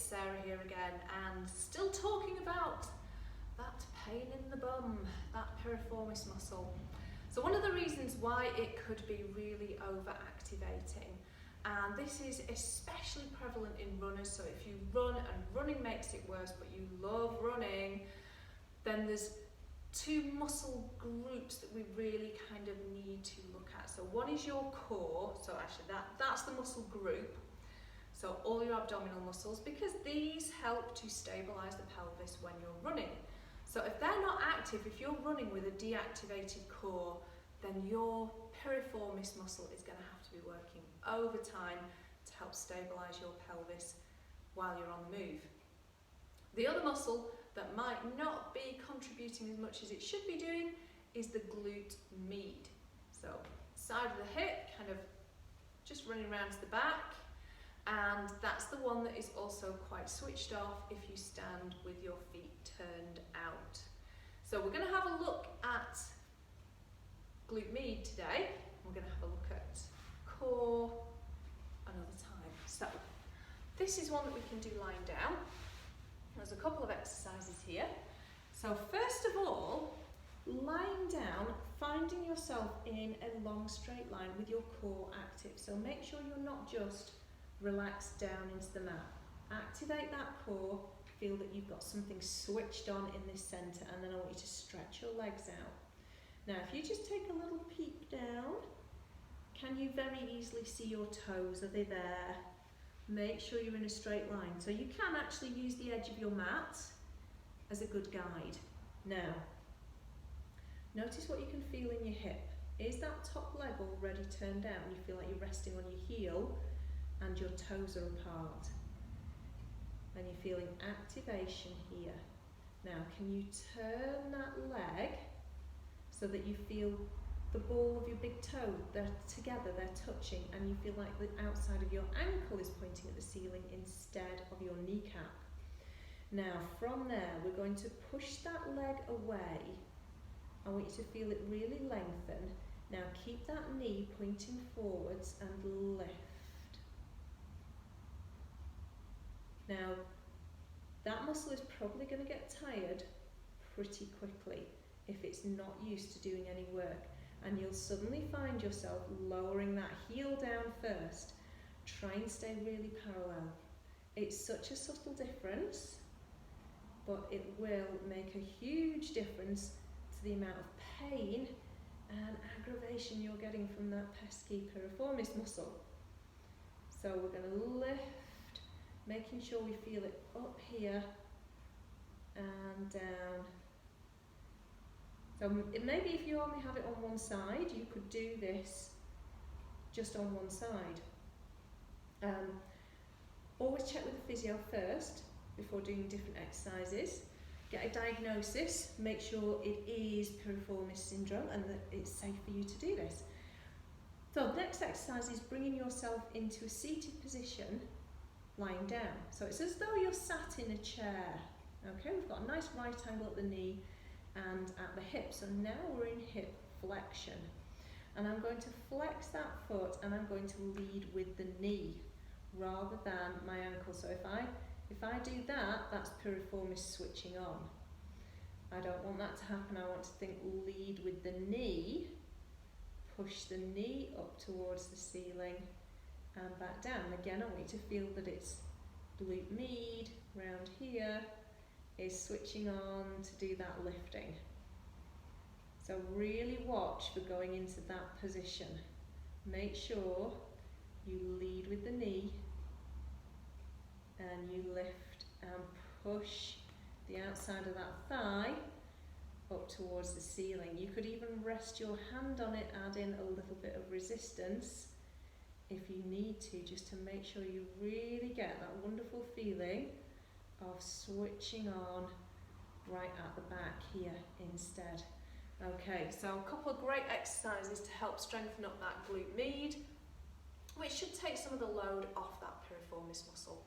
Sarah here again, and still talking about that pain in the bum, that piriformis muscle. So one of the reasons why it could be really overactivating, and this is especially prevalent in runners, so if you run and running makes it worse, but you love running, then there's two muscle groups that we really kind of need to look at. So one is your core, so actually that's the muscle group. So all your abdominal muscles, because these help to stabilize the pelvis when you're running. So if they're not active, if you're running with a deactivated core, then your piriformis muscle is going to have to be working overtime to help stabilize your pelvis while you're on the move. The other muscle that might not be contributing as much as it should be doing is the glute med. So side of the hip, kind of just running around to the back. And that's the one that is also quite switched off if you stand with your feet turned out. So we're going to have a look at glute med today. We're going to have a look at core another time. So this is one that we can do lying down. There's a couple of exercises here. So first of all, lying down, finding yourself in a long straight line with your core active. So make sure you're not just relaxed down into the mat. Activate that core, feel that you've got something switched on in this centre, and then I want you to stretch your legs out. Now if you just take a little peek down, can you very easily see your toes? Are they there? Make sure you're in a straight line. So you can actually use the edge of your mat as a good guide. Now, notice what you can feel in your hip. Is that top leg already turned out and you feel like you're resting on your heel and your toes are apart? And you're feeling activation here. Now, can you turn that leg so that you feel the ball of your big toe, they're together, they're touching, and you feel like the outside of your ankle is pointing at the ceiling instead of your kneecap. Now from there, we're going to push that leg away. I want you to feel it really lengthen. Now keep that knee pointing forwards and lift. Now that muscle is probably going to get tired pretty quickly if it's not used to doing any work. And you'll suddenly find yourself lowering that heel down first. Try and stay really parallel. It's such a subtle difference, but it will make a huge difference to the amount of pain and aggravation you're getting from that pesky piriformis muscle. So we're going to lift, making sure we feel it up here and down. So maybe if you only have it on one side, you could do this just on one side. Always check with the physio first before doing different exercises. Get a diagnosis, make sure it is piriformis syndrome and that it's safe for you to do this. So the next exercise is bringing yourself into a seated position, lying down. So it's as though you're sat in a chair. Okay, we've got a nice right angle at the knee and at the hip. So now we're in hip flexion. And I'm going to flex that foot and I'm going to lead with the knee rather than my ankle. So if I do that, that's piriformis switching on. I don't want that to happen. I want to think lead with the knee, push the knee up towards the ceiling and back down. And again, I want you to feel that it's glute med round here is switching on to do that lifting. So really watch for going into that position. Make sure you lead with the knee and you lift and push the outside of that thigh up towards the ceiling. You could even rest your hand on it, add in a little bit of resistance if you need to, just to make sure you really get that wonderful feeling of switching on right at the back here instead. Okay, so a couple of great exercises to help strengthen up that glute med, which should take some of the load off that piriformis muscle.